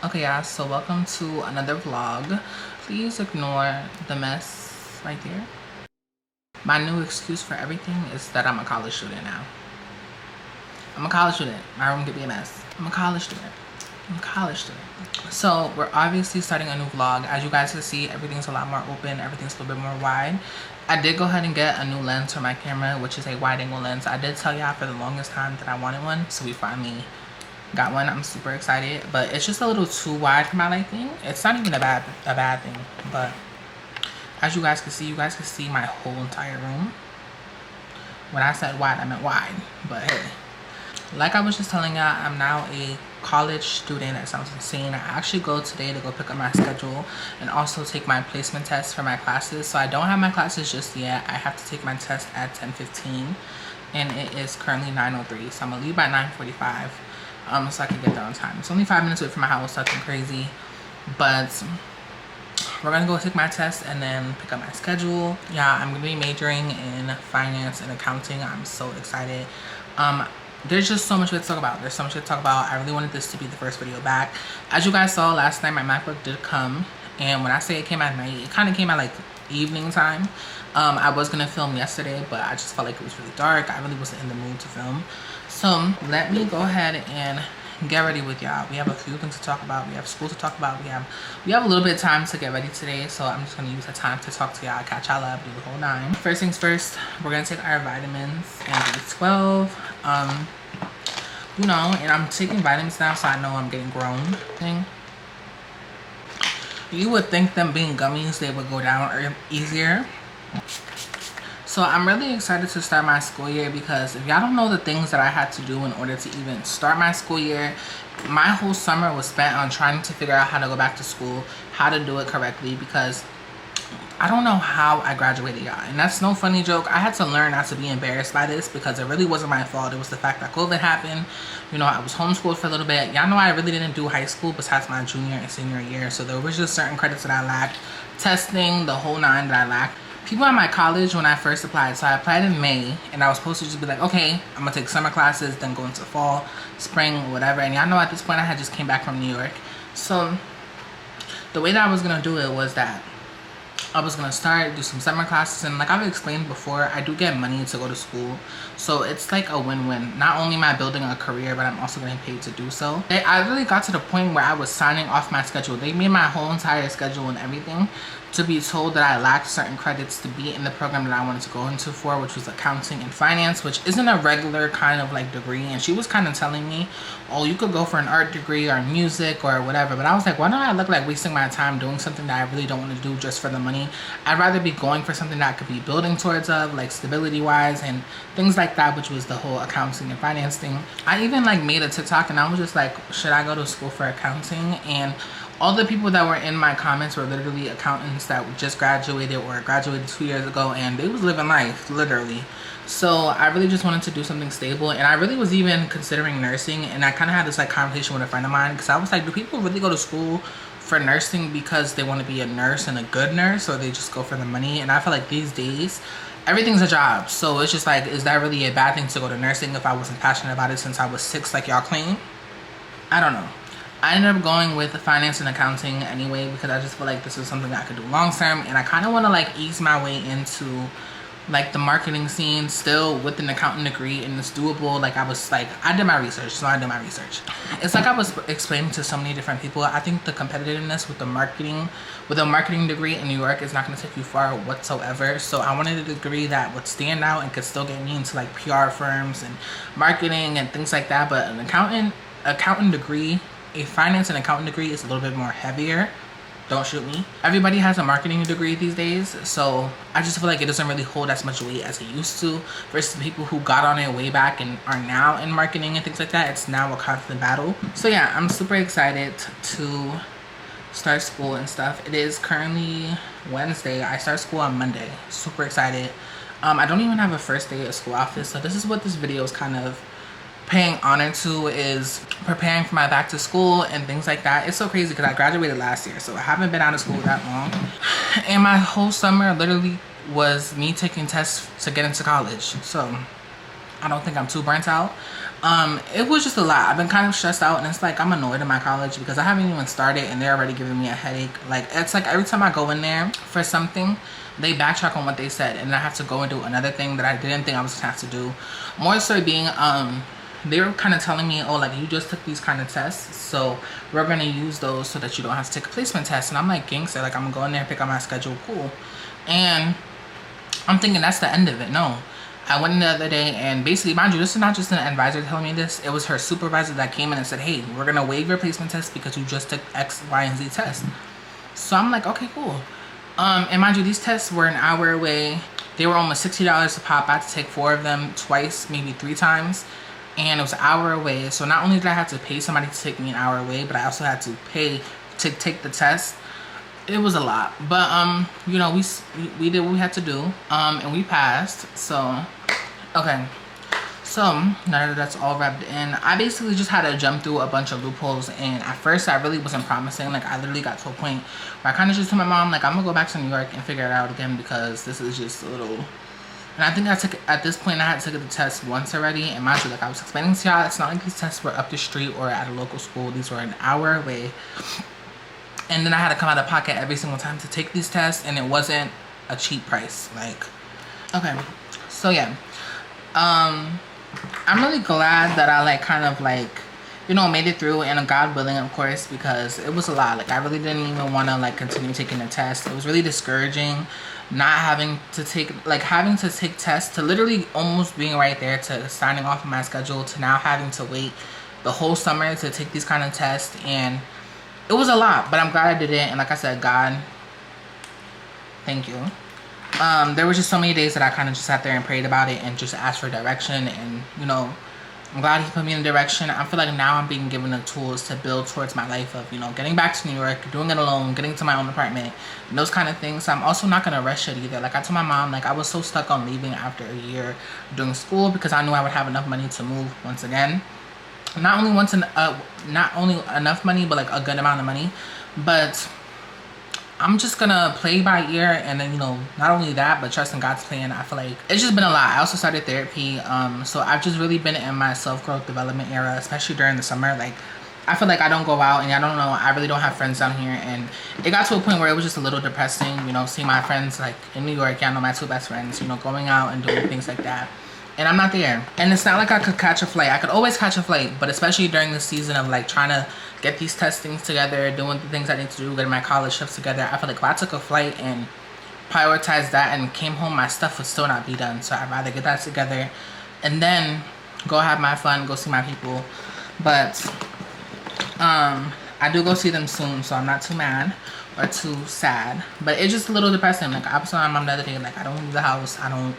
Okay, guys, so welcome to another vlog. Please ignore the mess right there. My new excuse for everything is that I'm a college student now. I'm a college student. My room could be a mess. I'm a college student. I'm a college student. So we're obviously starting a new vlog. As you guys can see, everything's a lot more open. Everything's a little bit more wide. I did go ahead and get a new lens for my camera, which is a wide angle lens. I did tell y'all for the longest time that I wanted one, so we finally got one. I'm super excited, but it's just a little too wide for my liking. It's not even a bad thing, but as you guys can see my whole entire room. When I said wide, I meant wide, but hey, like I was just telling y'all, I'm now a college student. That sounds insane. I actually go today to go pick up my schedule and also take my placement test for my classes. So I don't have my classes just yet. I have to take my test at 10:15 and it is currently 9:03, so I'm gonna leave by 9:45. So I can get there on time. It's only 5 minutes away from my house, nothing crazy, but we're gonna go take my test and then pick up my schedule. Yeah, I'm gonna be majoring in finance and accounting. I'm so excited. There's just so much to talk about. There's so much to talk about. I really wanted this to be the first video back. As you guys saw last night, my MacBook did come, and when I say it came at night, it kind of came at like evening time. I was gonna film yesterday, but I just felt like it was really dark. I really wasn't in the mood to film. So let me go ahead and get ready with y'all. We have a few things to talk about. We have school to talk about. We have a little bit of time to get ready today, so I'm just gonna use the time to talk to y'all, catch y'all up, do the whole nine. First things first, we're gonna take our vitamins and B12. You know, and I'm taking vitamins now, so I know I'm getting grown. You would think them being gummies, they would go down easier. So I'm really excited to start my school year, because if y'all don't know the things that I had to do in order to even start my school year, my whole summer was spent on trying to figure out how to go back to school, how to do it correctly, because I don't know how I graduated, y'all. And that's no funny joke. I had to learn not to be embarrassed by this, because it really wasn't my fault. It was the fact that COVID happened. You know, I was homeschooled for a little bit. Y'all know I really didn't do high school besides my junior and senior year. So there was just certain credits that I lacked. Testing, the whole nine that I lacked. People at my college, when I first applied, so I applied in May, and I was supposed to just be like, okay, I'm gonna take summer classes, then go into fall, spring, whatever. And y'all know at this point I had just came back from New York. So the way that I was gonna do it was that I was gonna do some summer classes, and like I've explained before, I do get money to go to school, so it's like a win-win. Not only am I building a career, but I'm also getting paid to do so. I really got to the point where I was signing off my schedule. They made my whole entire schedule and everything to be told that I lacked certain credits to be in the program that I wanted to go into for, which was accounting and finance, which isn't a regular kind of like degree. And she was kind of telling me, oh, you could go for an art degree or music or whatever. But I was like, why don't I look like wasting my time doing something that I really don't want to do just for the money? I'd rather be going for something that I could be building towards of, like stability wise and things like that, which was the whole accounting and finance thing. I even like made a TikTok, and I was just like, should I go to school for accounting? And all the people that were in my comments were literally accountants that just graduated or graduated 2 years ago, and they was living life, literally. So I really just wanted to do something stable, and I really was even considering nursing. And I kind of had this like conversation with a friend of mine, because I was like, do people really go to school for nursing because they want to be a nurse and a good nurse, or they just go for the money. And I feel like these days everything's a job, so it's just like, is that really a bad thing to go to nursing if I wasn't passionate about it since I was 6 like y'all claim? I don't know. I ended up going with finance and accounting anyway because I just feel like this is something that I could do long term, and I kind of want to like ease my way into like the marketing scene still with an accounting degree, and it's doable. Like I did my research, so I did my research. It's like I was explaining to so many different people, I think the competitiveness with a marketing degree in New York is not going to take you far whatsoever. So I wanted a degree that would stand out and could still get me into like PR firms and marketing and things like that. But an accounting degree, a finance and accounting degree, is a little bit more heavier. Don't shoot me. Everybody has a marketing degree these days, so I just feel like it doesn't really hold as much weight as it used to versus people who got on it way back and are now in marketing and things like that. It's now a constant battle. So yeah, I'm super excited to start school and stuff. It is currently Wednesday. I start school on Monday. Super excited. I don't even have a first day of school outfit, so this is what this video is kind of paying honor to, is preparing for my back to school and things like that. It's so crazy because I graduated last year, so I haven't been out of school that long, and my whole summer literally was me taking tests to get into college. So I don't think I'm too burnt out. It was just a lot. I've been kind of stressed out, and it's like I'm annoyed at my college because I haven't even started and they're already giving me a headache. Like, it's like every time I go in there for something, they backtrack on what they said, and I have to go and do another thing that I didn't think I was gonna have to do. More so being they were kind of telling me, oh, like, you just took these kind of tests, so we're gonna use those so that you don't have to take a placement test. And I'm like, gangster, like, I'm gonna go in there, pick up my schedule, cool. And I'm thinking that's the end of it. No, I went in the other day, and basically, mind you, this is not just an advisor telling me this, it was her supervisor that came in and said, hey, we're gonna waive your placement test because you just took X, Y, and Z test. So I'm like, okay, cool. And mind you, these tests were an hour away. They were almost $60 a pop. I had to take 4 of them twice, maybe 3 times. And it was an hour away. So not only did I have to pay somebody to take me an hour away, but I also had to pay to take the test. It was a lot. But, you know, we did what we had to do. And we passed. So, okay. So, now that that's all wrapped in, I basically just had to jump through a bunch of loopholes. And at first, I really wasn't promising. Like, I literally got to a point where I kind of just told my mom, like, I'm going to go back to New York and figure it out again because this is just a little... And I think at this point, I had taken the test once already. And mind you, like I was explaining to y'all, it's not like these tests were up the street or at a local school. These were an hour away. And then I had to come out of pocket every single time to take these tests. And it wasn't a cheap price. Like, okay. So, yeah. I'm really glad that I, like, kind of, like, you know, made it through. And God willing, of course, because it was a lot. Like, I really didn't even want to, like, continue taking the test. It was really discouraging. Not having to take tests, to literally almost being right there, to signing off on my schedule, to now having to wait the whole summer to take these kind of tests. And it was a lot, but I'm glad I did it. And like I said, God, thank you. There were just so many days that I kind of just sat there and prayed about it and just asked for direction. And, you know, I'm glad he put me in the direction. I feel like now I'm being given the tools to build towards my life of, you know, getting back to New York, doing it alone, getting to my own apartment, and those kind of things. So I'm also not going to rush it either. Like I told my mom, like I was so stuck on leaving after a year doing school because I knew I would have enough money to move once again. Not only enough money, but like a good amount of money. But I'm just gonna play by ear, and then, you know, not only that, but trust in God's plan. I feel like it's just been a lot. I also started therapy, so I've just really been in my self-growth development era, especially during the summer. Like, I feel like I don't go out, and I don't know, I really don't have friends down here, and it got to a point where it was just a little depressing, you know, seeing my friends like in New York. I know my 2 best friends, you know, going out and doing things like that. And I'm not there. And it's not like I could catch a flight. I could always catch a flight, but especially during the season of like trying to get these testings together, doing the things I need to do, getting my college trips together, I feel like if I took a flight and prioritized that and came home, my stuff would still not be done. So I'd rather get that together and then go have my fun, go see my people. But I do go see them soon, so I'm not too mad or too sad. But it's just a little depressing. Like I was telling my mom the other day, like I don't leave the house, I don't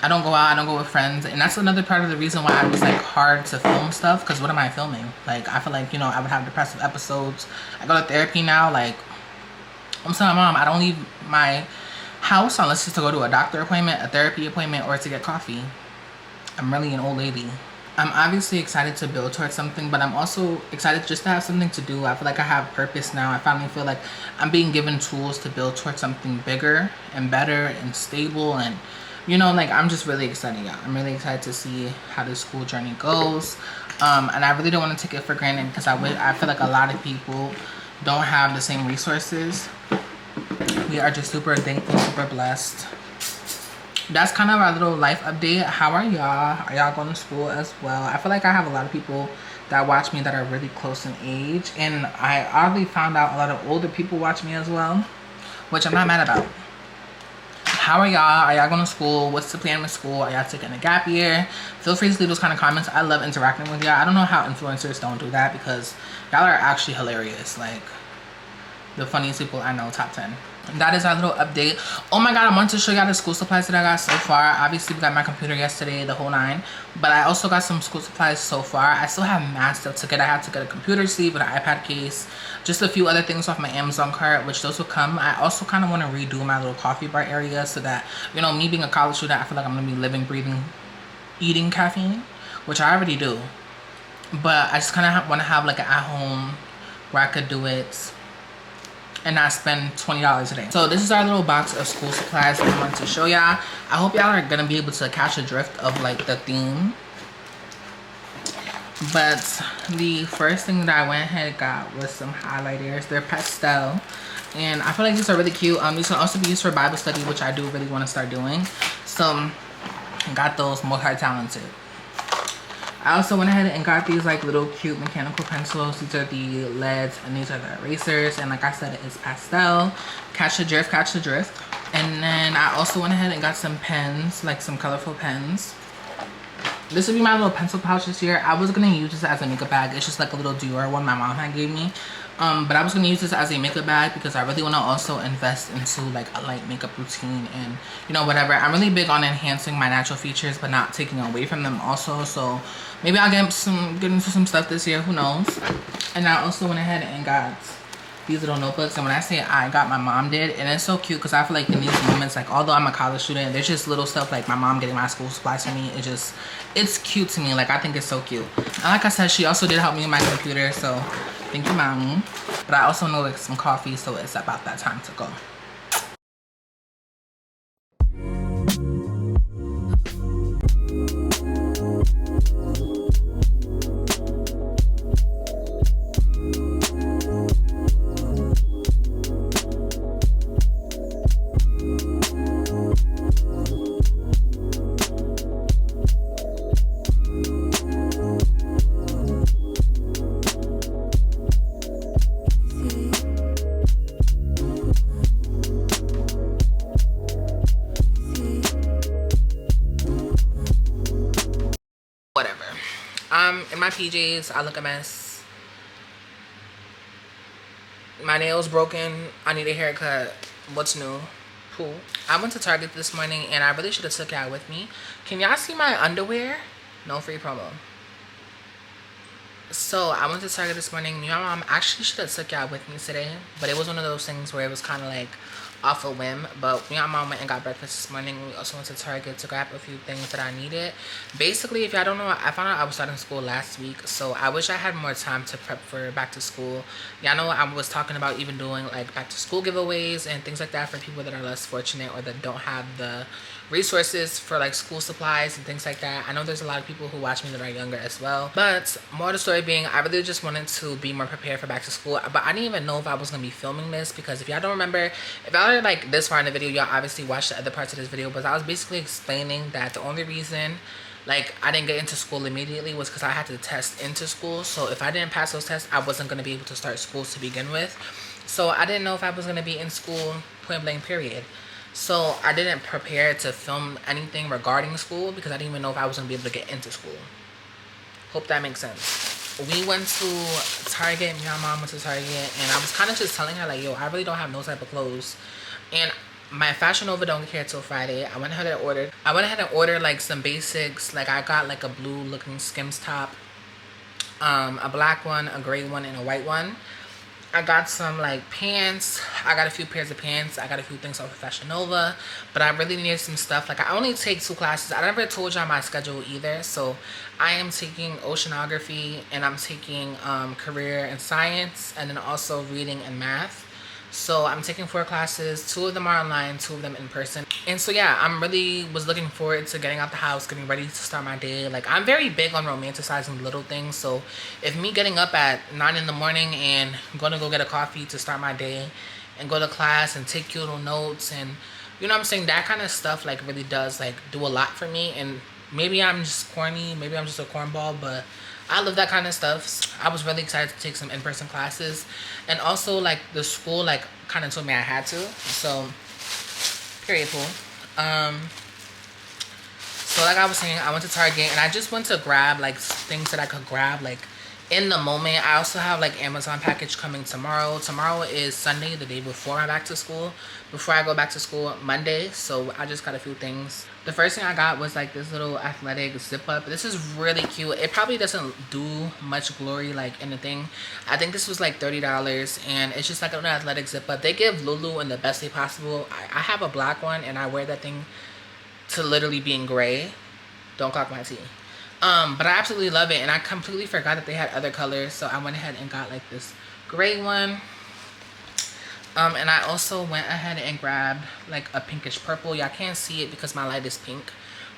go out, I don't go with friends. And that's another part of the reason why it was like hard to film stuff, because what am I filming? Like I feel like, you know, I would have depressive episodes. I go to therapy now. Like I'm telling my mom, I don't leave my house unless it's to go to a doctor appointment, a therapy appointment, or to get coffee. I'm really an old lady. I'm obviously excited to build towards something, but I'm also excited just to have something to do. I feel like I have purpose now. I finally feel like I'm being given tools to build towards something bigger and better and stable. And, you know, like, I'm just really excited, y'all. I'm really excited to see how this school journey goes. And I really don't want to take it for granted because I feel like a lot of people don't have the same resources. We are just super thankful, super blessed. That's kind of our little life update. How are y'all? Are y'all going to school as well? I feel like I have a lot of people that watch me that are really close in age, and I oddly found out a lot of older people watch me as well, which I'm not mad about. How are y'all? Are y'all going to school? What's the plan with school? Are y'all taking a gap year? Feel free to leave those kind of comments. I love interacting with y'all. I don't know how influencers don't do that, because y'all are actually hilarious. Like, the funniest people I know, top 10. That is our little update. Oh my god, I wanted to show y'all the school supplies that I got so far. Obviously, we got my computer yesterday, the whole 9, but I also got some school supplies so far. I still have mad stuff to get. I had to get a computer sleeve, an iPad case, just a few other things off my Amazon cart, which those will come. I also kind of want to redo my little coffee bar area so that, you know, me being a college student, I feel like I'm going to be living, breathing, eating caffeine, which I already do, but I just kind of want to have like an at-home where I could do it and not spend $20 a day. So this is our little box of school supplies that I wanted to show y'all. I hope y'all are gonna be able to catch a drift of like the theme. But the first thing that I went ahead and got was some highlighters. They're pastel, and I feel like these are really cute. These can also be used for Bible study, which I do really want to start doing. So got those, multi-talented. I also went ahead and got these like little cute mechanical pencils. These are the leads and these are the erasers. And like I said, it's pastel. Catch the drift, catch the drift. And then I also went ahead and got some pens, like some colorful pens. This would be my little pencil pouch this year. I was going to use this as a makeup bag. It's just like a little Dior one my mom had gave me. But I was going to use this as a makeup bag because I really want to also invest into like a light makeup routine and, you know, whatever. I'm really big on enhancing my natural features but not taking away from them also. So maybe I'll get into some stuff this year. Who knows? And I also went ahead and got these little notebooks. And when I say I got, my mom did. And it's so cute because I feel like in these moments, like although I'm a college student, there's just little stuff like my mom getting my school supplies for me. It's cute to me. Like, I think it's so cute. And like I said, she also did help me with my computer. So thank you, mommy. But I also know like some coffee, so it's about that time to go. In my PJs, I look a mess. My nails broken. I need a haircut. What's new? Cool. I went to Target this morning and I really should have took y'all with me. Can y'all see my underwear? No free promo. So I went to Target this morning. My mom actually should have took y'all with me today, but it was one of those things where it was kind of like off a whim. But me and mom went and got breakfast this morning. We also went to Target to grab a few things that I needed. Basically, if y'all don't know, I found out I was starting school last week, so I wish I had more time to prep for back to school. Y'all know I was talking about even doing like back to school giveaways and things like that for people that are less fortunate or that don't have the resources for like school supplies and things like that. I know there's a lot of people who watch me that are younger as well, but more of the story being, I really just wanted to be more prepared for back to school. But I didn't even know if I was gonna be filming this, because if y'all don't remember, if y'all are like this far in the video, y'all obviously watched the other parts of this video, but I was basically explaining that the only reason like I didn't get into school immediately was because I had to test into school. So if I didn't pass those tests, I wasn't going to be able to start school to begin with. So I didn't know if I was going to be in school, point blank period. So I didn't prepare to film anything regarding school because I didn't even know if I was going to be able to get into school. Hope that makes sense. We went to Target. Me and my mom went to Target, and I was kind of just telling her like, yo, I really don't have no type of clothes, and my Fashion Nova don't get here till Friday. I went ahead and ordered like some basics. Like I got like a blue looking Skims top, a black one, a gray one, and a white one. I got some like pants. I got a few pairs of pants. I got a few things off of Fashion Nova, but I really needed some stuff. Like, I only take 2 classes. I never told y'all my schedule either. So I am taking oceanography, and I'm taking career and science, and then also reading and math. So I'm taking 4 classes. 2 of them are online, 2 of them in person. And so yeah, I'm really was looking forward to getting out the house, getting ready to start my day. Like, I'm very big on romanticizing little things. So if me getting up at 9 in the morning and gonna go get a coffee to start my day and go to class and take little notes, and you know what I'm saying, that kind of stuff like really does like do a lot for me. And maybe I'm just corny, maybe I'm just a cornball, but I love that kind of stuff. I was really excited to take some in-person classes, and also like the school like kind of told me I had to. So period, pool. So like I was saying, I went to Target and I just went to grab like things that I could grab like in the moment. I also have like Amazon package coming tomorrow. Tomorrow is Sunday, the day before my back to school. Before I go back to school Monday. So I just got a few things. The first thing I got was like this little athletic zip up. This is really cute. It probably doesn't do much glory like in the thing. I think this was like $30, and it's just like an athletic zip up. They give Lulu in the best way possible. I have a black one and I wear that thing to literally being gray. Don't clock my tea. But I absolutely love it, and I completely forgot that they had other colors, so I went ahead and got like this gray one. And I also went ahead and grabbed like a pinkish purple. Y'all can't see it because my light is pink,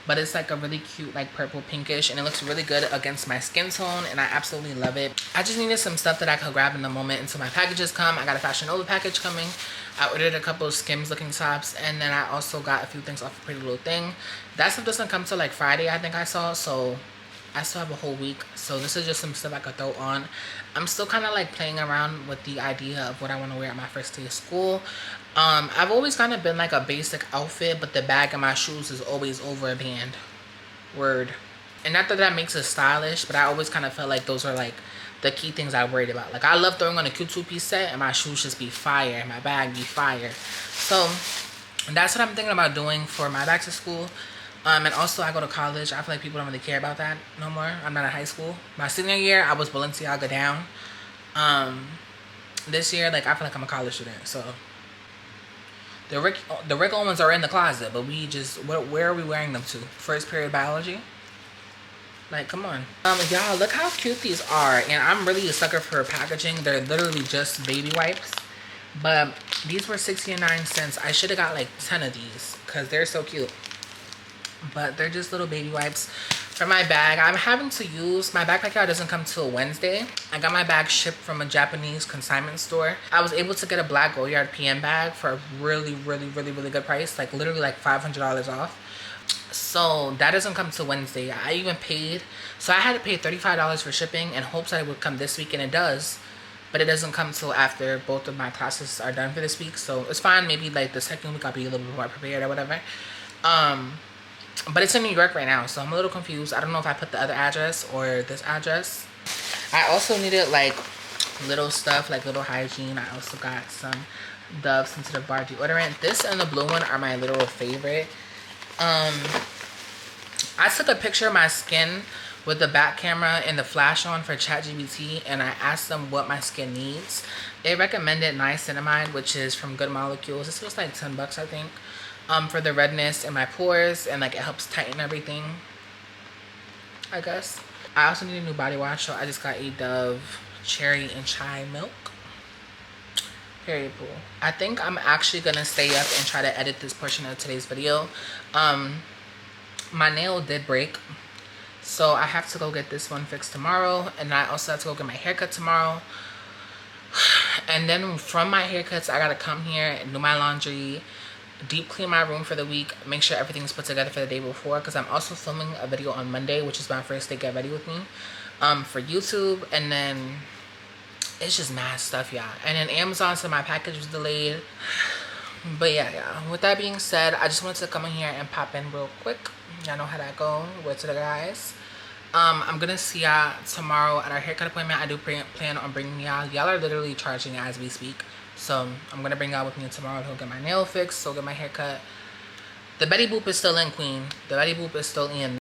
but it's like a really cute like purple pinkish, and it looks really good against my skin tone, and I absolutely love it. I just needed some stuff that I could grab in the moment until my packages come. I got a Fashion Nova package coming. I ordered a couple of Skims looking tops, and then I also got a few things off of Pretty Little Thing. That stuff doesn't come till like Friday, I think I saw, so I still have a whole week. So this is just some stuff I could throw on. I'm still kind of like playing around with the idea of what I want to wear at my first day of school. I've always kind of been like a basic outfit, but the bag and my shoes is always over a band. Word. And not that that makes it stylish, but I always kind of felt like those are like the key things I worried about. Like, I love throwing on a cute 2-piece set and my shoes just be fire and my bag be fire. So that's what I'm thinking about doing for my back to school. And also I go to college. I feel like people don't really care about that no more. I'm not in high school. My senior year, I was Balenciaga down. This year, like, I feel like I'm a college student. So the Rick Owens are in the closet, but we just, where are we wearing them to? First period biology? Like, come on. Y'all, look how cute these are. And I'm really a sucker for packaging. They're literally just baby wipes. But these were 69 cents. I should have got like 10 of these because they're so cute. But they're just little baby wipes for my bag. I'm having to use my backpack. Y'all doesn't come till Wednesday. I got my bag shipped from a Japanese consignment store. I was able to get a black Goyard PM bag for a really good price, like literally like $500 off. So that doesn't come till Wednesday. I even paid, so I had to pay $35 for shipping in hopes that it would come this week, and it does, but it doesn't come till after both of my classes are done for this week. So it's fine. Maybe like the second week I'll be a little bit more prepared or whatever. But it's in New York right now, so I'm a little confused. I don't know if I put the other address or this address. I also needed like little stuff, like little hygiene. I also got some Dove Sensitive Bar deodorant. This and the blue one are my little favorite. I took a picture of my skin with the back camera and the flash on for ChatGPT, and I asked them what my skin needs. They recommended niacinamide, which is from Good Molecules. This was like 10 bucks, I think. For the redness in my pores, and like it helps tighten everything, I guess. I also need a new body wash, so I just got a Dove cherry and chai milk. Very cool. I think I'm actually gonna stay up and try to edit this portion of today's video. My nail did break, so I have to go get this one fixed tomorrow, and I also have to go get my haircut tomorrow. And then from my haircuts, I gotta come here and do my laundry, deep clean my room for the week, make sure everything's put together for the day before, because I'm also filming a video on Monday, which is my first day Get Ready With Me, for YouTube. And then it's just mad stuff, y'all. And then Amazon said my package was delayed. But yeah, with that being said, I just wanted to come in here and pop in real quick. Y'all know how that go. Word to the guys. I'm gonna see y'all tomorrow at our haircut appointment. I do plan on bringing y'all. Y'all are literally charging as we speak. So I'm gonna bring y'all with me tomorrow to get my nail fixed, so get my hair cut. The Betty Boop is still in, Queen. The Betty Boop is still in.